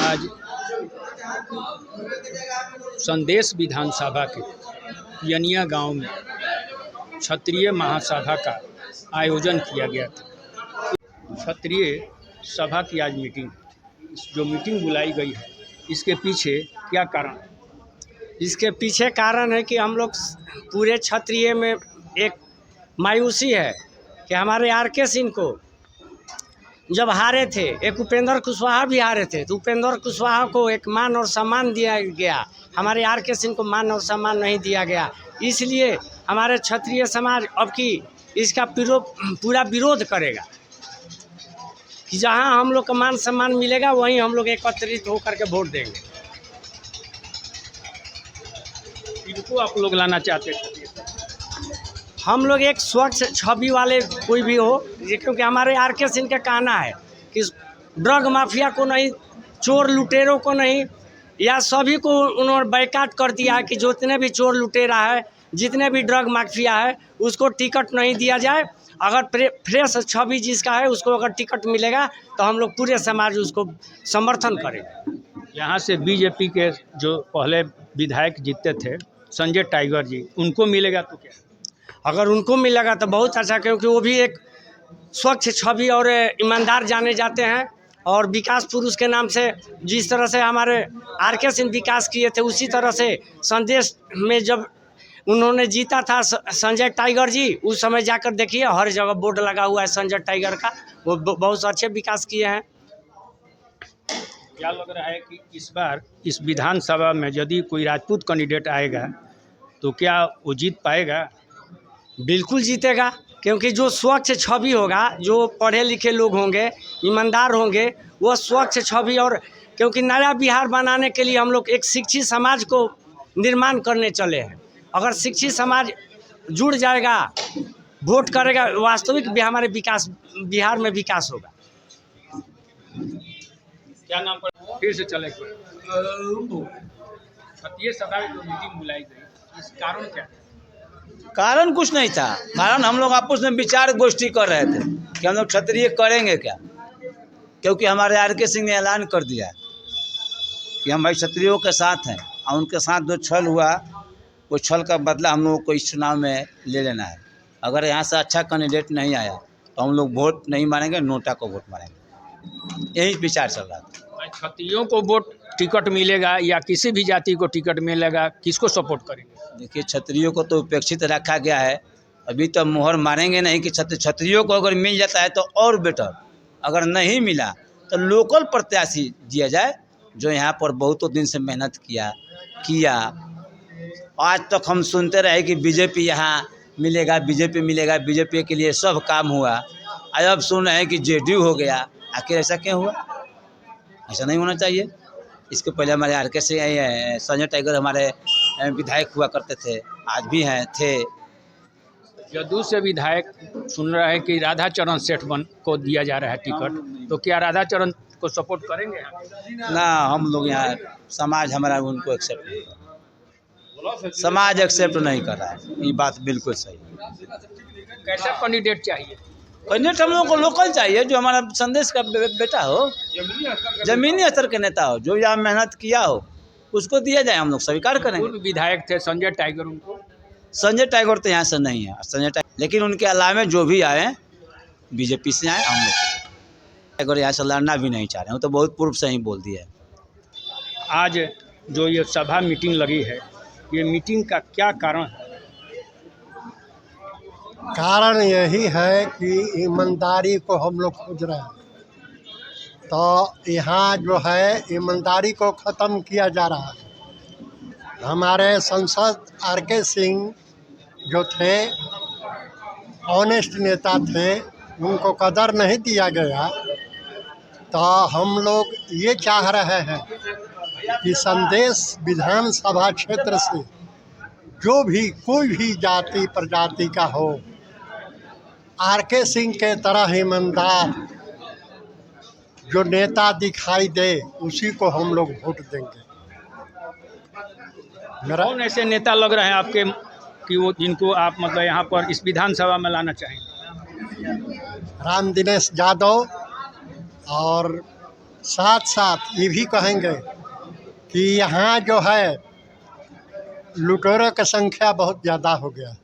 आज संदेश विधानसभा के पियनिया गांव में क्षत्रिय महासभा का आयोजन किया गया था। क्षत्रिय सभा की आज मीटिंग, जो मीटिंग बुलाई गई है, इसके पीछे क्या कारण है? इसके पीछे कारण है कि हम लोग पूरे क्षत्रिय में एक मायूसी है कि हमारे आर.के. सिंह को जब हारे थे, एक उपेंद्र कुशवाहा भी हारे थे, तो उपेंद्र कुशवाहा को एक मान और सम्मान दिया गया, हमारे आर.के. सिंह को मान और सम्मान नहीं दिया गया। इसलिए हमारे क्षत्रिय समाज अब की इसका पूरा विरोध करेगा कि जहां हम लोग का मान सम्मान मिलेगा वहीं हम लोग एकत्रित होकर के वोट देंगे। इनको आप लोग लाना चाहते थे? हम लोग एक स्वच्छ छवि वाले कोई भी हो, क्योंकि हमारे आर.के. सिंह का कहना है कि ड्रग माफिया को नहीं, चोर लुटेरों को नहीं, या सभी को उन्होंने बैकाट कर दिया है कि जितने भी चोर लुटेरा है, जितने भी ड्रग माफिया है, उसको टिकट नहीं दिया जाए। अगर फ्रेश छवि जिसका है उसको अगर टिकट मिलेगा तो हम लोग पूरे समाज उसको समर्थन करेंगे। यहाँ से बीजेपी के जो पहले विधायक जीते थे संजय टाइगर जी, उनको मिलेगा तो क्या? अगर उनको मिलेगा तो बहुत अच्छा, क्योंकि वो भी एक स्वच्छ छवि और ईमानदार जाने जाते हैं। और विकास पुरुष के नाम से जिस तरह से हमारे आर.के. सिंह विकास किए थे, उसी तरह से संदेश में जब उन्होंने जीता था संजय टाइगर जी, उस समय जाकर देखिए हर जगह बोर्ड लगा हुआ है संजय टाइगर का। वो बहुत अच्छे विकास किए हैं। क्या लग रहा है कि इस बार इस विधानसभा में यदि कोई राजपूत कैंडिडेट आएगा तो क्या वो जीत पाएगा? बिल्कुल जीतेगा, क्योंकि जो स्वच्छ छवि होगा, जो पढ़े लिखे लोग होंगे, ईमानदार होंगे, वो स्वच्छ छवि। और क्योंकि नया बिहार बनाने के लिए हम लोग एक शिक्षित समाज को निर्माण करने चले हैं। अगर शिक्षित समाज जुड़ जाएगा, वोट करेगा, वास्तविक भी हमारे बिहार में विकास होगा। क्या नाम पर फिर से चले? क्षत्रिय सभा में जो मीटिंग बुलाई गई, इस कारण क्या है? कारण कुछ नहीं था। कारण हम लोग आपस में विचार गोष्ठी कर रहे थे कि हम लोग क्षत्रिय करेंगे क्या, क्योंकि हमारे आर.के. सिंह ने ऐलान कर दिया कि हम भाई क्षत्रियों के साथ हैं, और उनके साथ जो छल हुआ, वो छल का बदला हम लोगों को इस चुनाव में ले लेना है। अगर यहाँ से अच्छा कैंडिडेट नहीं आया तो हम लोग वोट नहीं मारेंगे, नोटा को वोट मारेंगे। यही विचार चल रहा था। क्षत्रियों को वोट टिकट मिलेगा या किसी भी जाति को टिकट मिलेगा, किसको सपोर्ट करेंगे? देखिए, क्षत्रियों को तो उपेक्षित रखा गया है। अभी तो मोहर मारेंगे नहीं कि क्षत्रियों को अगर मिल जाता है तो और बेटर, अगर नहीं मिला तो लोकल प्रत्याशी दिया जाए, जो यहाँ पर बहुतों दिन से मेहनत किया। आज तक हम सुनते रहे कि बीजेपी यहाँ मिलेगा, बीजेपी मिलेगा, बीजेपी के लिए सब काम हुआ। आज अब सुन रहे हैं कि जेडीयू हो गया। आखिर ऐसा क्यों हुआ? ऐसा नहीं होना चाहिए। इसके पहले हमारे आर.के. से संजय टाइगर हमारे विधायक हुआ करते थे, आज भी थे। जदयू से विधायक सुन रहे हैं कि राधाचरण सेठ को दिया जा रहा है टिकट, तो क्या राधाचरण को सपोर्ट करेंगे? ना, हम लोग यहाँ समाज हमारा उनको एक्सेप्ट नहीं कर रहा, समाज एक्सेप्ट नहीं कर रहा है। ये बात बिल्कुल सही है। कैसा कैंडिडेट चाहिए? कैंडिडेट हम लोगों को लोकल चाहिए, जो हमारा संदेश का बेटा हो, जमीनी स्तर के नेता हो, जो यहाँ मेहनत किया हो, उसको दिया जाए। हम लोग स्वीकार करेंगे। पूर्व विधायक थे संजय टाइगर, उनको संजय टाइगर तो यहाँ से नहीं है, संजय टाइगर, लेकिन उनके अलावा जो भी आए बीजेपी से आए, हम लोग टाइगर यहाँ से लड़ना भी नहीं चाह रहे हैं, वो तो बहुत पूर्व से ही बोल दिया है। आज जो ये सभा मीटिंग लगी है, ये मीटिंग का क्या कारण है? कारण यही है कि ईमानदारी को हम लोग खोज रहे हैं। तो यहाँ जो है ईमानदारी को ख़त्म किया जा रहा है। हमारे सांसद आर.के. सिंह जो थे, ऑनेस्ट नेता थे, उनको कदर नहीं दिया गया। तो हम लोग ये चाह रहे हैं कि संदेश विधानसभा क्षेत्र से जो भी कोई भी जाति प्रजाति का हो, आर.के. सिंह के तरह ईमानदार जो नेता दिखाई दे, उसी को हम लोग वोट देंगे। कौन ऐसे नेता लग रहे हैं आपके कि वो जिनको आप मतलब यहाँ पर इस विधानसभा में लाना चाहेंगे? राम दिनेश यादव और साथ साथ ये भी कहेंगे कि यहाँ जो है लुटेरों की संख्या बहुत ज़्यादा हो गया,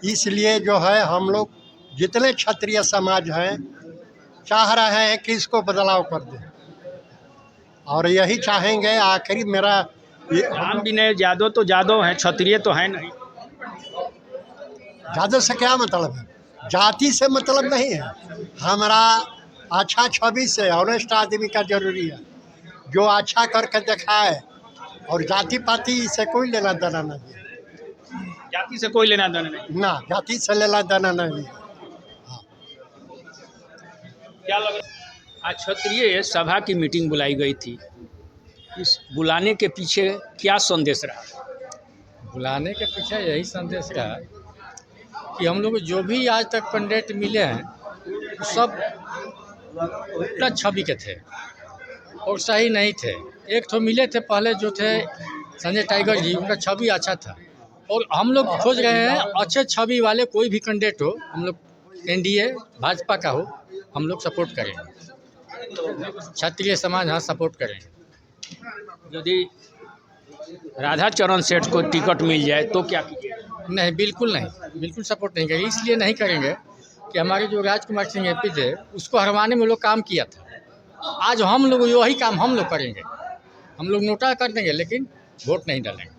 इसलिए जो है हम लोग जितने क्षत्रिय समाज हैं चाह रहे हैं कि इसको बदलाव कर दें, और यही चाहेंगे। आखिरी मेरा ये राम विनय यादव तो यादव हैं, क्षत्रिय तो है नहीं। जादव से क्या मतलब है? जाति से मतलब नहीं है हमारा, अच्छा छवि से ऑनेस्ट आदमी का जरूरी है, जो अच्छा करके दिखाए, और जाति पाति से कोई लेना देना नहीं है। जाति से कोई लेना देना नहीं। ना, जाति से लेना देना नहीं है। क्या लग रहा है? आज क्षत्रिय सभा की मीटिंग बुलाई गई थी, इस बुलाने के पीछे क्या संदेश रहा? बुलाने के पीछे यही संदेश रहा कि हम लोग जो भी आज तक कैंडिडेट मिले हैं वो सब उल्टा छवि के थे और सही नहीं थे। एक तो मिले थे पहले जो थे संजय टाइगर जी, उनका छवि अच्छा था, और हम लोग खोज रहे हैं अच्छे छवि वाले कोई भी कैंडिडेट हो, हम लोग एनडीए भाजपा का हो, हम लोग सपोर्ट करेंगे, क्षत्रिय समाज हाँ सपोर्ट करेंगे। यदि राधाचरण सेठ को टिकट मिल जाए तो क्या कीजिएगा? नहीं, बिल्कुल नहीं, बिल्कुल सपोर्ट नहीं करेंगे। इसलिए नहीं करेंगे कि हमारे जो राजकुमार सिंह एपी थे उसको हरवाने में लोग काम किया था, आज हम लोग वही काम हम लोग करेंगे, हम लोग नोटा कर देंगे लेकिन वोट नहीं डालेंगे।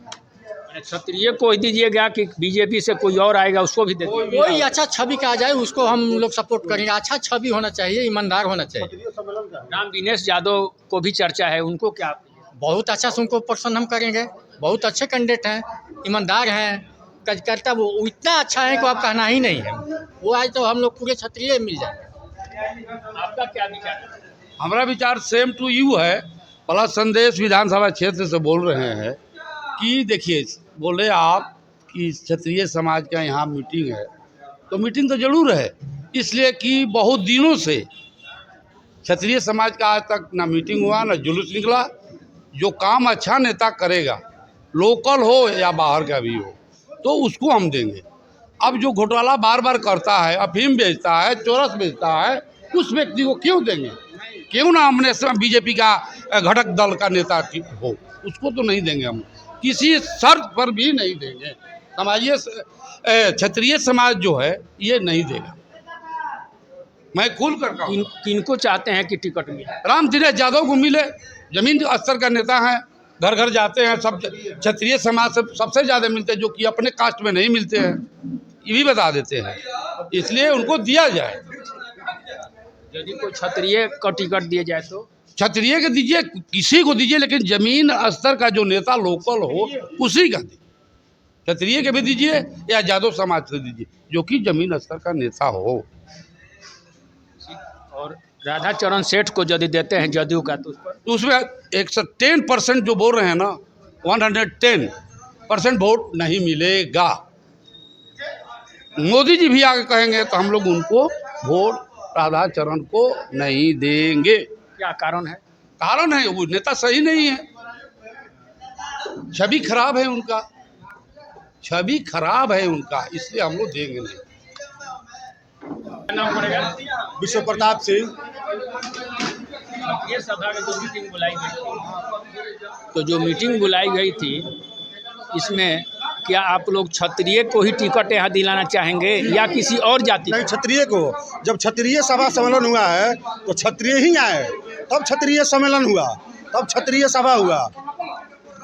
क्षत्रिय को ही दीजिएगा कि बीजेपी से कोई और आएगा उसको भी दे दीजिएगा? कोई अच्छा छवि का आ जाए उसको हम लोग सपोर्ट करेंगे, अच्छा छवि होना चाहिए, ईमानदार होना चाहिए। राम विनय यादव को भी चर्चा है, उनको क्या? बहुत अच्छा से उनको पसंद हम करेंगे, बहुत अच्छे कैंडिडेट हैं, ईमानदार हैं, कार्यकर्ता वो इतना अच्छा है कि आप कहना ही नहीं है। वो आज तो हम लोग पूरे क्षत्रिय मिल जाएंगे। आपका क्या विचार है? हमारा विचार सेम टू यू है। प्लस संदेश विधानसभा क्षेत्र से बोल रहे हैं कि देखिए, बोले आप कि क्षत्रिय समाज का यहाँ मीटिंग है, तो मीटिंग तो जरूर है, इसलिए कि बहुत दिनों से क्षत्रिय समाज का आज तक ना मीटिंग हुआ ना जुलूस निकला। जो काम अच्छा नेता करेगा, लोकल हो या बाहर का भी हो, तो उसको हम देंगे। अब जो घोटाला बार बार करता है, अफीम बेचता है, चोरस बेचता है, उस व्यक्ति को क्यों देंगे? क्यों ना हमने बीजेपी का घटक दल का नेता हो, उसको तो नहीं देंगे हम, किसी शर्त पर भी नहीं देंगे। समाजीय क्षत्रिय समाज जो है ये नहीं देगा। मैं खुल कर कहूं, किनको चाहते हैं कि टिकट मिले? राम विनय यादव को मिले, जमीन स्तर का नेता हैं, घर घर जाते हैं, सब क्षत्रिय समाज से सबसे ज़्यादा मिलते हैं, जो कि अपने कास्ट में नहीं मिलते हैं, ये भी बता देते हैं, इसलिए उनको दिया जाए। यदि कोई क्षत्रिय को टिकट दिया जाए तो? क्षत्रिय के दीजिए, किसी को दीजिए, लेकिन जमीन स्तर का जो नेता लोकल हो उसी का दीजिए। क्षत्रिय के भी दीजिए या यादव समाज से दीजिए, जो कि जमीन स्तर का नेता हो। और राधाचरण सेठ को यदि देते हैं जदयू का, तो उसमें 110% जो बोल रहे हैं ना, 110% वोट नहीं मिलेगा। मोदी जी भी आगे कहेंगे तो हम लोग उनको वोट राधाचरण को नहीं देंगे। क्या कारण है? कारण है वो नेता सही नहीं है, छवि खराब है उनका, छवि खराब है उनका, इसलिए हम लोग देंगे नहीं। नाम पड़ेगा? विश्व प्रताप सिंह। ये सभा में जो मीटिंग बुलाई गई थी, तो जो मीटिंग बुलाई गई थी इसमें क्या आप लोग क्षत्रिय को ही टिकट यहाँ दिलाना चाहेंगे या किसी और जाति? नहीं, क्षत्रिय को। जब क्षत्रिय सभा सम्मेलन हुआ है तो क्षत्रिय ही आए, तब क्षत्रिय सम्मेलन हुआ, तब क्षत्रिय सभा हुआ।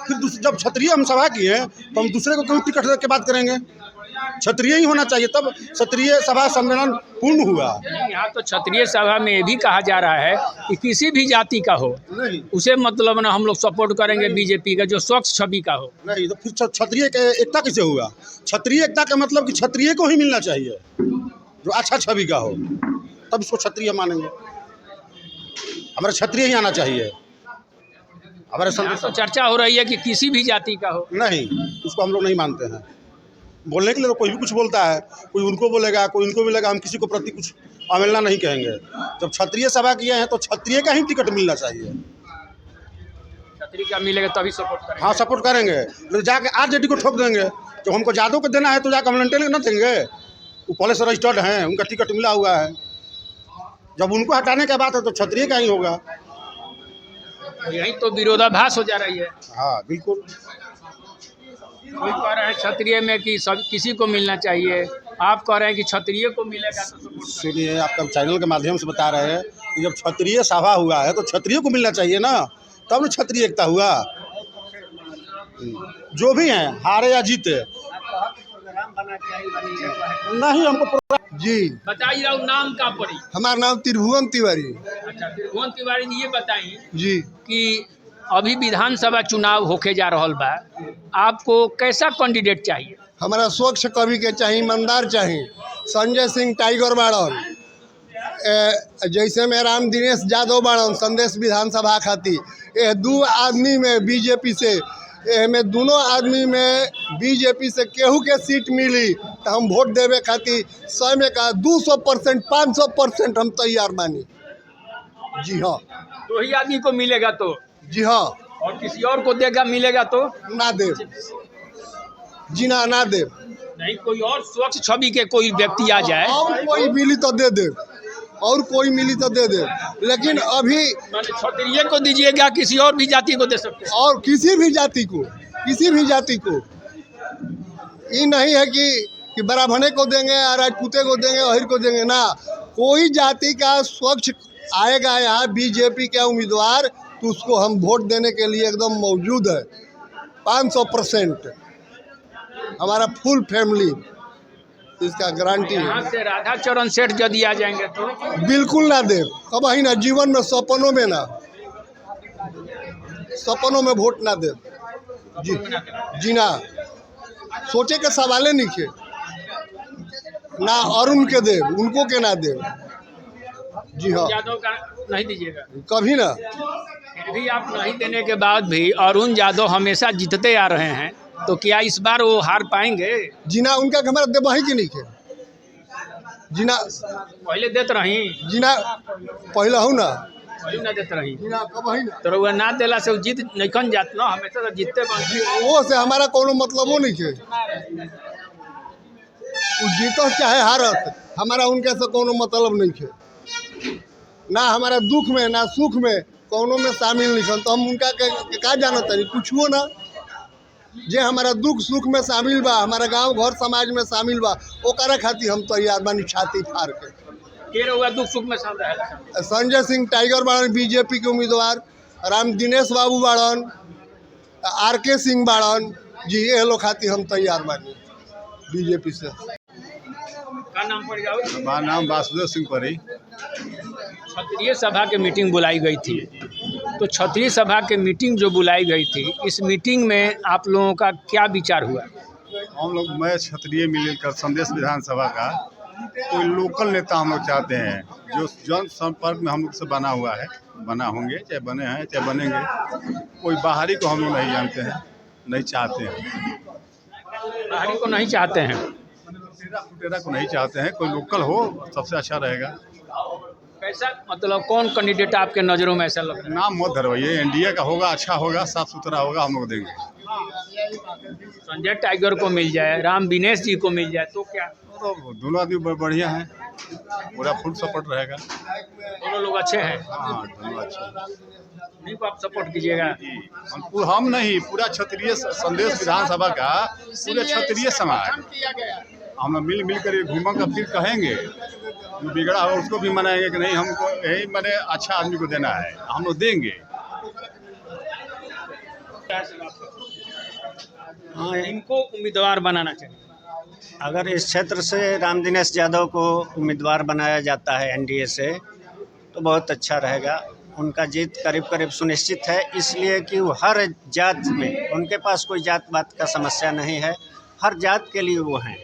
फिर जब क्षत्रिय हम सभा किए तो हम दूसरे को क्यों टिकट दे के बात करेंगे? क्षत्रिय ही होना चाहिए, तब क्षत्रिय सभा सम्मेलन पूर्ण हुआ। यहाँ तो क्षत्रिय सभा में ये भी कहा जा रहा है कि किसी भी जाति का हो नहीं, उसे मतलब ना हम लोग सपोर्ट करेंगे बीजेपी का, जो स्वच्छ छवि का हो। नहीं, तो फिर क्षत्रिय के एकता कैसे हुआ? क्षत्रिय एकता का मतलब कि क्षत्रिय को ही मिलना चाहिए, जो अच्छा छवि का हो, तब इसको क्षत्रिय मानेंगे। हमारे क्षत्रिय ही आना चाहिए। हमारे यहाँ तो चर्चा हो रही है कि किसी भी जाति का हो। नहीं, उसको हम लोग नहीं मानते हैं। बोलने के लिए तो कोई भी कुछ बोलता है, कोई उनको बोलेगा, कोई उनको बोलेगा, हम किसी को प्रति कुछ अवहेलना नहीं कहेंगे। जब क्षत्रिय सभा किए हैं तो क्षत्रिय का ही टिकट मिलना चाहिए। क्षत्रिय का मिलेगा तभी सपोर्ट करेंगे। हाँ, सपोर्ट करेंगे, तो जाके आरजेडी को ठोक देंगे। जब हमको यादव को देना है तो जाकर हम लंटेन न देंगे, वो पहले से रजिस्टर्ड हैं, उनका टिकट मिला हुआ है। जब उनको हटाने का बात है तो क्षत्रिय का ही होगा। तो यही तो विरोधाभास हो जा रही है। हाँ बिल्कुल। कोई कह रहा है क्षत्रिय में कि सब किसी को मिलना चाहिए, आप कह रहे हैं कि क्षत्रिय को मिलेगा तो support करें। सुनिए, आपका चैनल के माध्यम से बता रहे हैं कि जब क्षत्रिय सभा हुआ है तो क्षत्रिय को मिलना चाहिए ना, तब ना क्षत्रिय एकता हुआ। जो भी हैं, हारे या जीते, नहीं हमको जी, बताइए राव नाम का पड़ी। हमारा नाम त्रिभुवन तिवारी। अच्छा, त्रिभुवन तिवारी जी ये बताइए जी, कि अभी विधानसभा चुनाव होके जा रहल बा, आपको कैसा कैंडिडेट चाहिए? हमारा स्वच्छ कवि के चाहिए, ईमानदार चाहिए। संजय सिंह टाइगर बाड़न, जैसे में राम दिनेश यादव बाड़न संदेश विधानसभा खातिर। ये दो आदमी में बीजेपी से, में दोनों आदमी में बीजेपी से केहू के सीट मिली तो हम वोट देवे खातिर 100 में का 200%, 500% हम तैयार मानी। जी हाँ, दो ही आदमी को मिलेगा तो, जी हाँ, और किसी और को देगा मिलेगा तो ना देव जी, ना देव। नहीं, कोई और स्वच्छ छवि के कोई व्यक्ति आ जाए, और कोई मिली तो दे दे, और कोई मिली तो दे दे, लेकिन अभी माने क्षत्रिय को दीजिएगा, किसी और भी जाति को दे सकते हैं। और किसी भी जाति को, किसी भी जाति को, ये नहीं है कि ब्राह्मणे को देंगे या राजपूते को देंगे, अहिर को देंगे ना। कोई जाति का स्वच्छ आएगा यहाँ बीजेपी के उम्मीदवार तो उसको हम वोट देने के लिए एकदम मौजूद है। 500% हमारा फुल फैमिली इसका गारंटी है। यहाँ से राधा चरण सेठ यदि आ जाएंगे तो बिल्कुल ना दे, कब ही ना, जीवन में सपनों में ना, सपनों में वोट ना दे। जी ना, सोचे के सवाले नहीं खे ना, अरुण के दे, उनको के ना दे। जी हाँ, यादव का नहीं दीजिएगा, कभी ना। फिर भी आप नहीं देने के बाद भी अरुण यादव हमेशा जीतते आ रहे हैं, तो क्या इस बार वो हार पाएंगे? जीना उनका हमारा देवही की नहीं खे। जीना पहले देते रही, जीना पहले हो ना, पहले ना देते रही, जीना कभी ना। तो वो ना देला से वो जीत नहीं जात ना, हमेशा तो जीतते बन। वो से हमारा कोनो मतलब वो नहीं खे, वो जीतो चाहे हारत, हमारा उनके से कोनो मतलब नहीं खे। ना हमारा दुख में ना सुख में कोनो में शामिल नहीं छन, तो हम उनका का जानत नहीं कुछ हो ना। जे हमारा दुख सुख में शामिल बा, हमारा गांव घर समाज में शामिल बा, ओकरा खातिर हम तैयार बानी छाती फाड़ के। हुआ दुख सुख में शामिल रहे। संजय सिंह टाइगर बाड़न बीजेपी के उम्मीदवार, राम दिनेश बाबू बाड़न, RK सिंह बाड़न जी, ये लोग खातिर हम तैयार बानी बीजेपी से। का नाम पड़ जाओ? हमारा नाम वासुदेव सिंह परी। क्षत्रिय सभा की मीटिंग बुलाई गई थी, तो क्षत्रिय सभा की मीटिंग जो बुलाई गई थी, इस मीटिंग में आप लोगों का क्या विचार हुआ? हम लोग, मैं क्षत्रिय मिलकर संदेश विधानसभा का कोई लोकल नेता हम लोग चाहते हैं जो जन संपर्क में हम लोग से बना हुआ है, बना होंगे, चाहे बने हैं चाहे बनेंगे। कोई बाहरी को हम लोग नहीं जानते हैं, नहीं चाहते हैं, बाहरी को नहीं चाहते हैं, फुटेरा को नहीं चाहते हैं। कोई लोकल हो सबसे अच्छा रहेगा। कैसा मतलब कौन कैंडिडेट आपके नज़रों में ऐसा लग रहा नाम मत धरवाइए, एनडीए का होगा, अच्छा होगा, साफ सुथरा होगा, हम लोग देंगे। है? संजय टाइगर को मिल जाए, राम दिनेश जी को मिल जाए तो क्या? तो दोनों आदमी बढ़िया हैं, पूरा फुल सपोर्ट रहेगा। दोनों लोग अच्छे हैं, हाँ दोनों अच्छा। नहीं को आप सपोर्ट कीजिएगा। हम नहीं, पूरा क्षत्रिय संदेश विधानसभा का पूरे क्षत्रिय समाज हम लोग मिल कर घूमा का फिर कहेंगे, जो बिगड़ा हो उसको भी मनाएंगे कि नहीं हमको यही मैंने अच्छा आदमी को देना है, हम लोग देंगे। हाँ, इनको उम्मीदवार बनाना चाहिए। अगर इस क्षेत्र से राम दिनेश यादव को उम्मीदवार बनाया जाता है एनडीए से तो बहुत अच्छा रहेगा। उनका जीत करीब करीब सुनिश्चित है, इसलिए कि वो हर जात में, उनके पास कोई जात पात का समस्या नहीं है, हर जात के लिए वो हैं।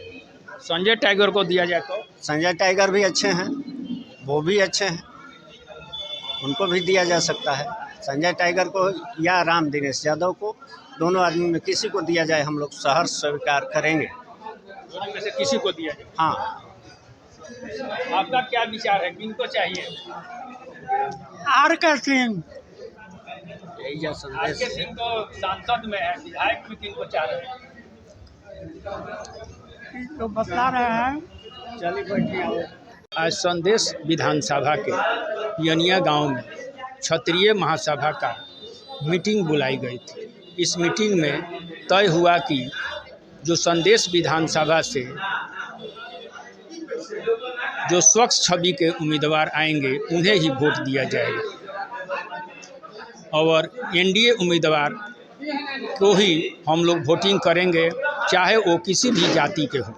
संजय टाइगर को दिया जाए तो? संजय टाइगर भी अच्छे हैं, वो भी अच्छे हैं, उनको भी दिया जा सकता है। संजय टाइगर को या राम दिनेश यादव को, दोनों आदमी में किसी को दिया जाए हम लोग सहर्ष स्वीकार करेंगे। दोनों में से किसी को दिया जाए। हाँ, आपका क्या विचार है, किनको चाहिए? RK सिंह। RK सिंह तो सांसद में है, विधायक में किनको चाह रहे हैं? तो बता रहे हैं, चलिए बैठिए। आज संदेश विधानसभा के यनिया गांव में क्षत्रिय महासभा का मीटिंग बुलाई गई थी। इस मीटिंग में तय हुआ कि जो संदेश विधानसभा से जो स्वच्छ छवि के उम्मीदवार आएंगे उन्हें ही वोट दिया जाएगा और एनडीए उम्मीदवार को ही हम लोग वोटिंग करेंगे, चाहे वो किसी भी जाति के हों।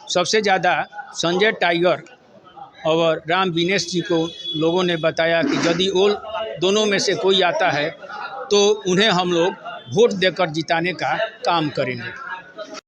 सबसे ज़्यादा संजय टाइगर और राम विनेश जी को लोगों ने बताया कि यदि वो दोनों में से कोई आता है तो उन्हें हम लोग वोट देकर जिताने का काम करेंगे।